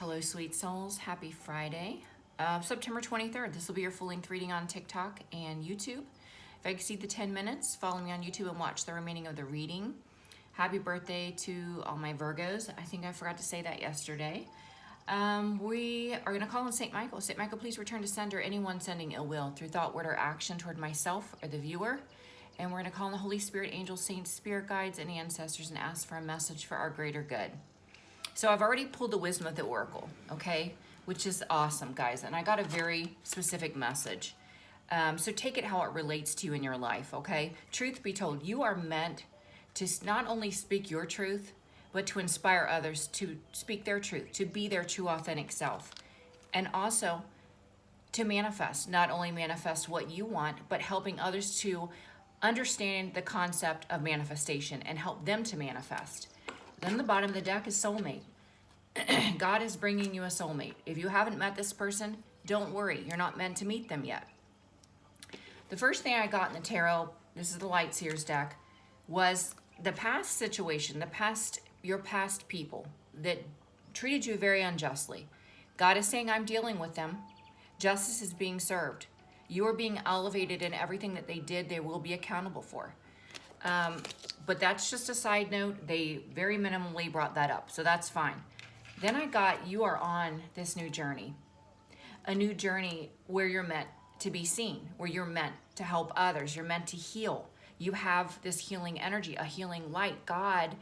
Hello, sweet souls. Happy Friday. September 23rd. This will be your full-length reading on TikTok and YouTube. If I exceed the 10 minutes, follow me on YouTube and watch the remaining of the reading. Happy birthday to all my Virgos. I think I forgot to say that yesterday. We are going to call on St. Michael. St. Michael, please return to sender anyone sending ill will through thought, word, or action toward myself or the viewer. And we're going to call on the Holy Spirit, angels, saints, spirit guides, and ancestors and ask for a message for our greater good. So I've already pulled the Wisdom of the Oracle, okay, which is awesome, guys. And I got a very specific message. So take it how it relates to you in your life, okay? Truth be told, you are meant to not only speak your truth, but to inspire others to speak their truth, to be their true authentic self. And also to manifest, not only manifest what you want, but helping others to understand the concept of manifestation and help them to manifest. Then the bottom of the deck is soulmate. God is bringing you a soulmate. If you haven't met this person, don't worry. You're not meant to meet them yet. The first thing I got in the tarot, this is the Light Seers deck, was the past situation, your past people that treated you very unjustly. God is saying, I'm dealing with them. Justice is being served. You are being elevated in everything that they did, they will be accountable for. But that's just a side note. They very minimally brought that up, so that's fine. Then I got, you are on this new journey. A new journey where you're meant to be seen, where you're meant to help others. You're meant to heal. You have this healing energy, a healing light. God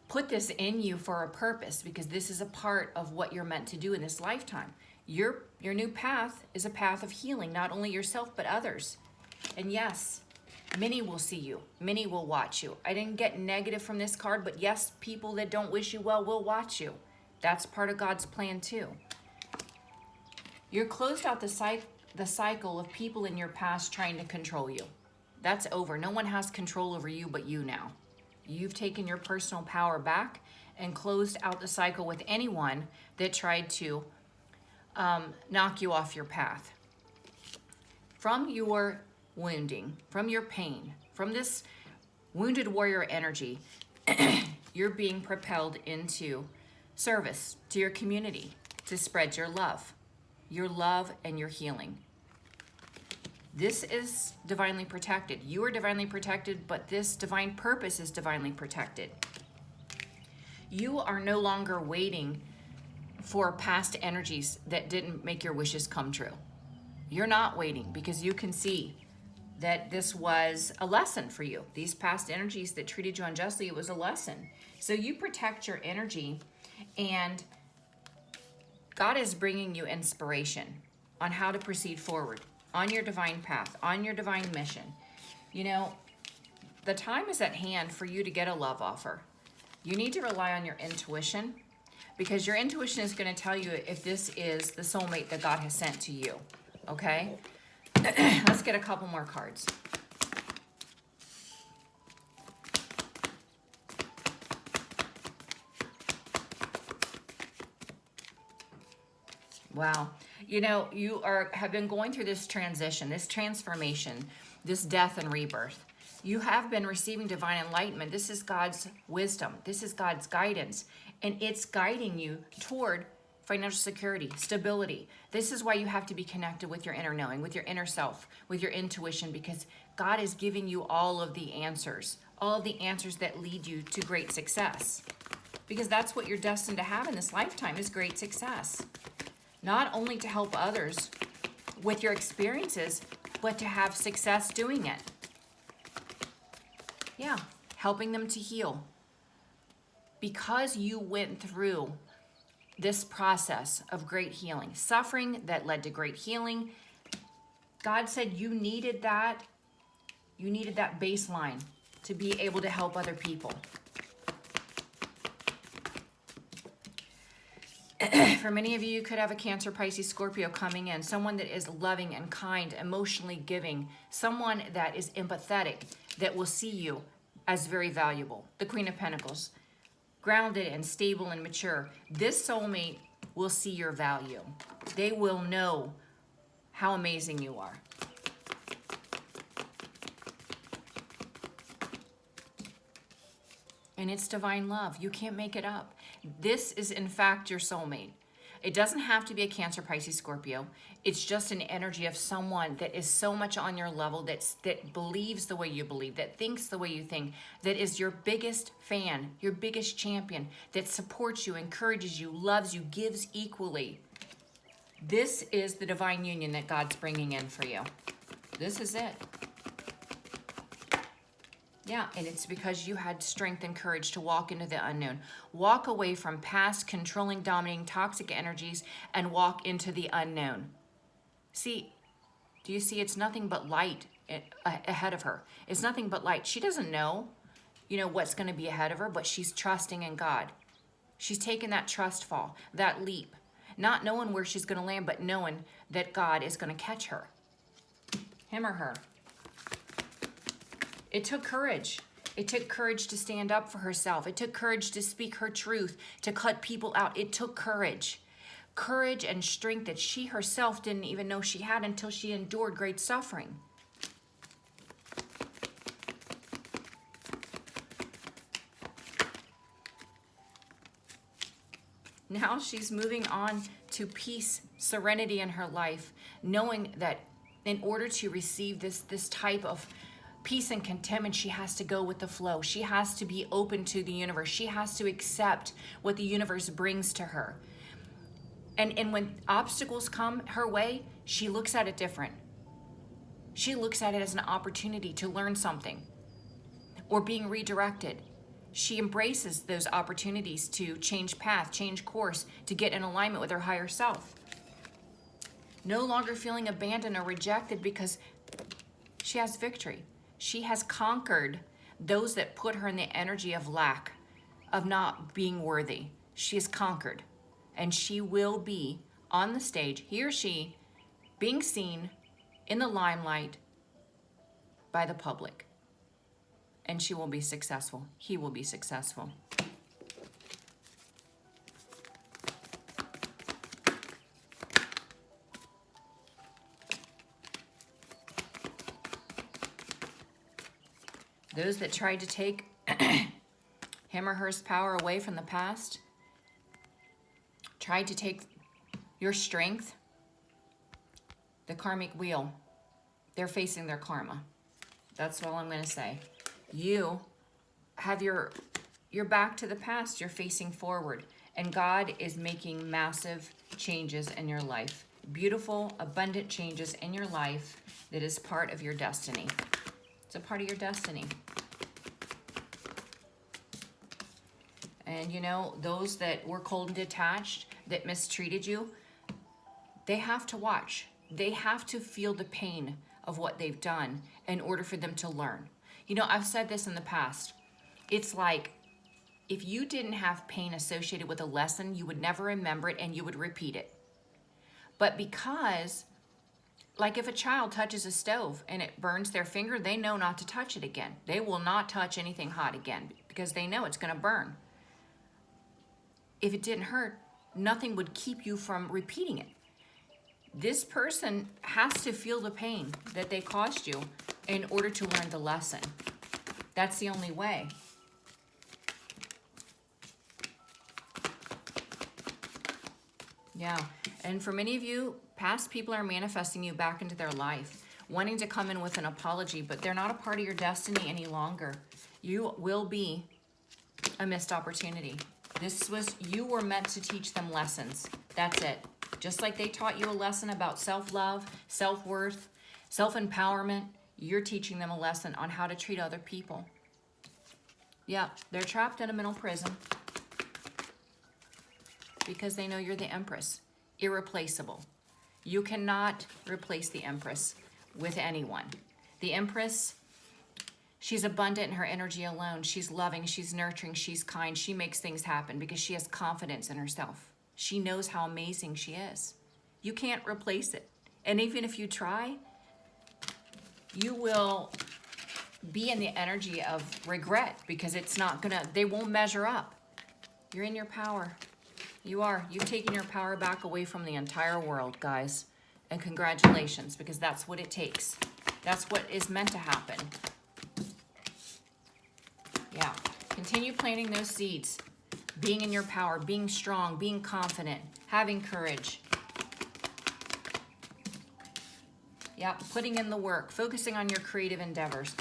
put this in you for a purpose because this is a part of what you're meant to do in this lifetime. Your new path is a path of healing, not only yourself, but others. And yes, many will see you. Many will watch you. I didn't get negative from this card, but yes, people that don't wish you well will watch you. That's part of God's plan too. You're closed out the cycle of people in your past trying to control you. That's over. No one has control over you but you now. You've taken your personal power back and closed out the cycle with anyone that tried to knock you off your path. From your wounding, from your pain, from this wounded warrior energy, you're being propelled into service to your community, to spread your love and your healing. This is divinely protected. You are divinely protected, but this divine purpose is divinely protected. You are no longer waiting for past energies that didn't make your wishes come true. You're not waiting because you can see that this was a lesson for you. These past energies that treated you unjustly, it was a lesson. So you protect your energy, and God is bringing you inspiration on how to proceed forward, on your divine path, on your divine mission. You know, the time is at hand for you to get a love offer. You need to rely on your intuition because your intuition is going to tell you if this is the soulmate that God has sent to you, okay? Let's get a couple more cards. Wow. You know, you have been going through this transition, this transformation, this death and rebirth. You have been receiving divine enlightenment. This is God's wisdom. This is God's guidance. And it's guiding you toward financial security, stability. This is why you have to be connected with your inner knowing, with your inner self, with your intuition, because God is giving you all of the answers that lead you to great success. Because that's what you're destined to have in this lifetime is great success. Not only to help others with your experiences, but to have success doing it. Yeah, helping them to heal. Because you went through this process of great healing, suffering that led to great healing, God said you needed that baseline to be able to help other people. For many of you, you could have a Cancer, Pisces, Scorpio coming in, someone that is loving and kind, emotionally giving, someone that is empathetic, that will see you as very valuable. The Queen of Pentacles, grounded and stable and mature. This soulmate will see your value. They will know how amazing you are. And it's divine love. You can't make it up. This is, in fact, your soulmate. It doesn't have to be a Cancer, Pisces, Scorpio. It's just an energy of someone that is so much on your level, that believes the way you believe, that thinks the way you think, that is your biggest fan, your biggest champion, that supports you, encourages you, loves you, gives equally. This is the divine union that God's bringing in for you. This is it. Yeah, and it's because you had strength and courage to walk into the unknown. Walk away from past controlling, dominating, toxic energies and walk into the unknown. See, do you see it's nothing but light ahead of her? It's nothing but light. She doesn't know, what's going to be ahead of her, but she's trusting in God. She's taken that trust fall, that leap, not knowing where she's going to land, but knowing that God is going to catch her. Him or her. It took courage. It took courage to stand up for herself. It took courage to speak her truth, to cut people out. It took courage. Courage and strength that she herself didn't even know she had until she endured great suffering. Now she's moving on to peace, serenity in her life, knowing that in order to receive this type of peace and contentment, she has to go with the flow. She has to be open to the universe. She has to accept what the universe brings to her. And when obstacles come her way, she looks at it different. She looks at it as an opportunity to learn something or being redirected. She embraces those opportunities to change path, change course, to get in alignment with her higher self. No longer feeling abandoned or rejected because she has victory. She has conquered those that put her in the energy of lack, of not being worthy. She has conquered, and she will be on the stage, he or she, being seen in the limelight by the public. And she will be successful. He will be successful. Those that tried to take him or her's power away from the past, tried to take your strength, the karmic wheel, they're facing their karma. That's all I'm going to say. You have your back to the past, you're facing forward, and God is making massive changes in your life. Beautiful, abundant changes in your life that is part of your destiny. It's a part of your destiny. And those that were cold and detached, that mistreated you, they have to watch. They have to feel the pain of what they've done in order for them to learn. I've said this in the past. It's like if you didn't have pain associated with a lesson, you would never remember it and you would repeat it. But because, like if a child touches a stove and it burns their finger, they know not to touch it again. They will not touch anything hot again because they know it's going to burn. If it didn't hurt, nothing would keep you from repeating it. This person has to feel the pain that they caused you in order to learn the lesson. That's the only way. Yeah, and for many of you, past people are manifesting you back into their life, wanting to come in with an apology, but they're not a part of your destiny any longer. You will be a missed opportunity. You were meant to teach them lessons. That's it. Just like they taught you a lesson about self-love, self-worth, self-empowerment, you're teaching them a lesson on how to treat other people. Yeah, they're trapped in a mental prison because they know you're the Empress, irreplaceable. You cannot replace the Empress with anyone. The Empress, she's abundant in her energy alone. She's loving, she's nurturing, she's kind. She makes things happen because she has confidence in herself. She knows how amazing she is. You can't replace it. And even if you try, you will be in the energy of regret because they won't measure up. You're in your power. You are. You've taken your power back away from the entire world, guys. And congratulations, because that's what it takes. That's what is meant to happen. Yeah. Continue planting those seeds. being in your power, being strong, being confident, having courage. Yeah, putting in the work, focusing on your creative endeavors.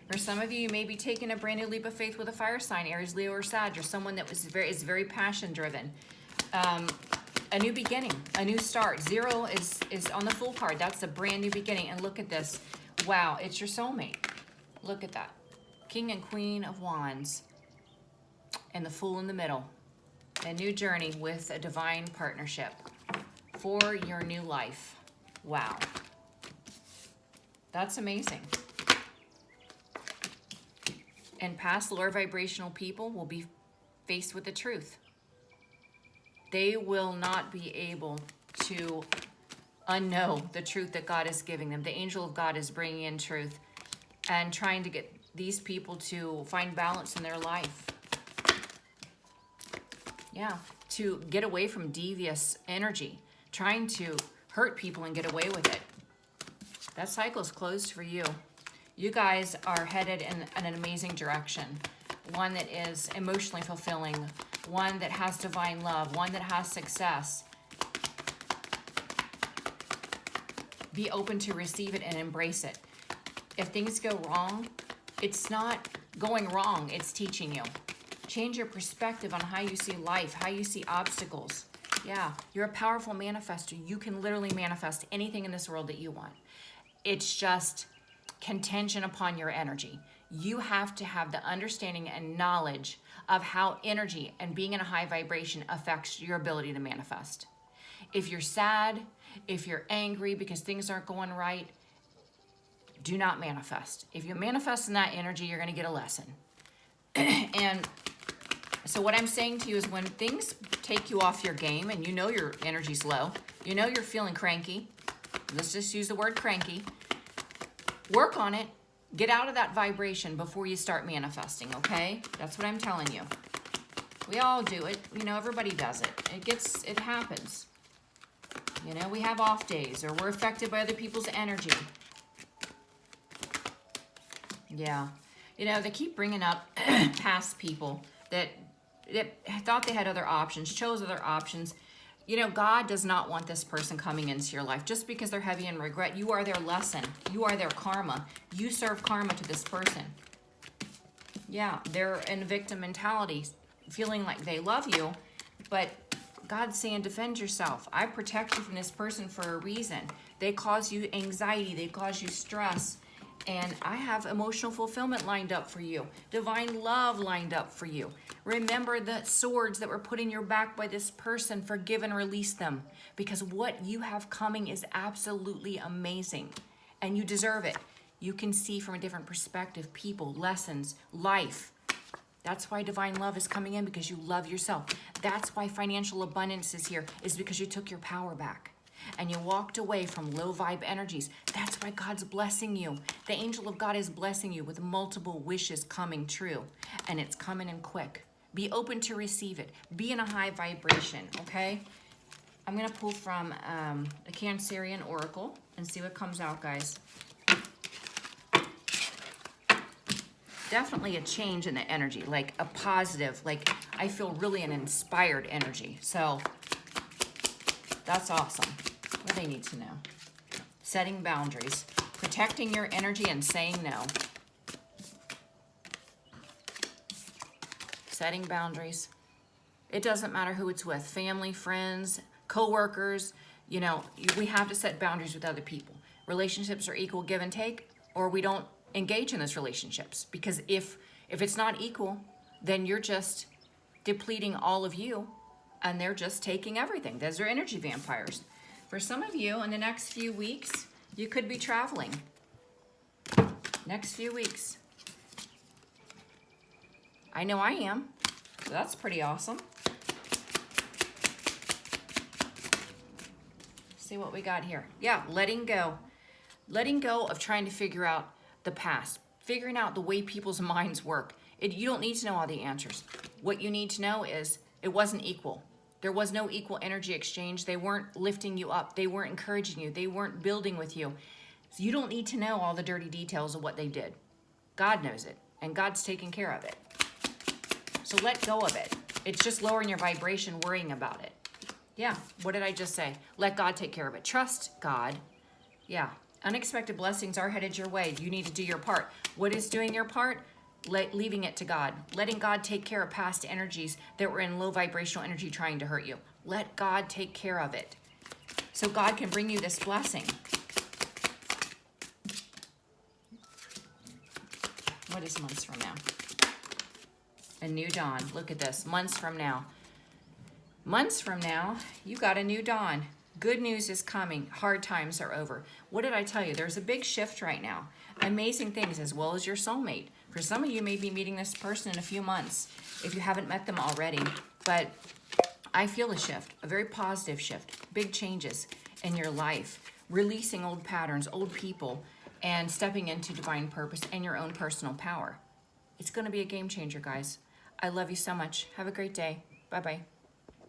For some of you, you may be taking a brand new leap of faith with a fire sign, Aries, Leo, or Sag. You're someone that is very passion driven. A new beginning, a new start. 0 is on the Fool card. That's a brand new beginning. And look at this. Wow, it's your soulmate. Look at that. King and Queen of Wands. And the Fool in the middle. A new journey with a divine partnership for your new life. Wow. That's amazing. And past lower vibrational people will be faced with the truth. They will not be able to unknow the truth that God is giving them. The angel of God is bringing in truth and trying to get these people to find balance in their life. Yeah, to get away from devious energy, trying to hurt people and get away with it. That cycle is closed for you. You guys are headed in an amazing direction. One that is emotionally fulfilling, one that has divine love, one that has success. Be open to receive it and embrace it. If things go wrong, it's not going wrong, it's teaching you. Change your perspective on how you see life, how you see obstacles. Yeah, you're a powerful manifester. You can literally manifest anything in this world that you want. It's just contingent upon your energy. You have to have the understanding and knowledge of how energy and being in a high vibration affects your ability to manifest. If you're sad, if you're angry because things aren't going right, do not manifest. If you manifest in that energy, you're going to get a lesson. And so what I'm saying to you is when things take you off your game and you know your energy's low, you know you're feeling cranky, let's just use the word cranky, work on it. Get out of that vibration before you start manifesting, okay? That's what I'm telling you. We all do it. You know, everybody does it. It happens. You know, we have off days or we're affected by other people's energy. Yeah. You know, they keep bringing up past people that thought they had other options, chose other options. You know, God does not want this person coming into your life. Just because they're heavy in regret, you are their lesson. You are their karma. You serve karma to this person. Yeah, they're in victim mentality, feeling like they love you, but God's saying defend yourself. I protect you from this person for a reason. They cause you anxiety. They cause you stress. And I have emotional fulfillment lined up for you. Divine love lined up for you. Remember the swords that were put in your back by this person. Forgive and release them. Because what you have coming is absolutely amazing. And you deserve it. You can see from a different perspective, people, lessons, life. That's why divine love is coming in, because you love yourself. That's why financial abundance is here, is because you took your power back. And you walked away from low vibe energies. That's why God's blessing you. The angel of God is blessing you with multiple wishes coming true. And it's coming in quick. Be open to receive it. Be in a high vibration, okay? I'm going to pull from a Cancerian oracle and see what comes out, guys. Definitely a change in the energy, like a positive, like I feel really an inspired energy. So that's awesome. What do they need to know? Setting boundaries, protecting your energy and saying no. Setting boundaries. It doesn't matter who it's with, family, friends, co-workers. You know, we have to set boundaries with other people. Relationships are equal give and take, or we don't engage in those relationships. Because if it's not equal, then you're just depleting all of you and they're just taking everything. Those are energy vampires. For some of you, in the next few weeks, you could be traveling. Next few weeks. I know I am. So that's pretty awesome. See what we got here. Yeah, letting go. Letting go of trying to figure out the past. Figuring out the way people's minds work. You don't need to know all the answers. What you need to know is it wasn't equal. There was no equal energy exchange. They weren't lifting you up. They weren't encouraging you. They weren't building with you. So you don't need to know all the dirty details of what they did. God knows it, and God's taking care of it. So let go of it. It's just lowering your vibration worrying about it. Yeah, what did I just say? Let God take care of it. Trust God. Yeah, unexpected blessings are headed your way. You need to do your part. What is doing your part? Leaving it to God. Letting God take care of past energies that were in low vibrational energy trying to hurt you. Let God take care of it. So God can bring you this blessing. What is months from now? A new dawn. Look at this. Months from now. Months from now, you got a new dawn. Good news is coming. Hard times are over. What did I tell you? There's a big shift right now. Amazing things, as well as your soulmate. For some of you, may be meeting this person in a few months if you haven't met them already. But I feel a shift, a very positive shift, big changes in your life, releasing old patterns, old people, and stepping into divine purpose and your own personal power. It's going to be a game changer, guys. I love you so much. Have a great day. Bye-bye.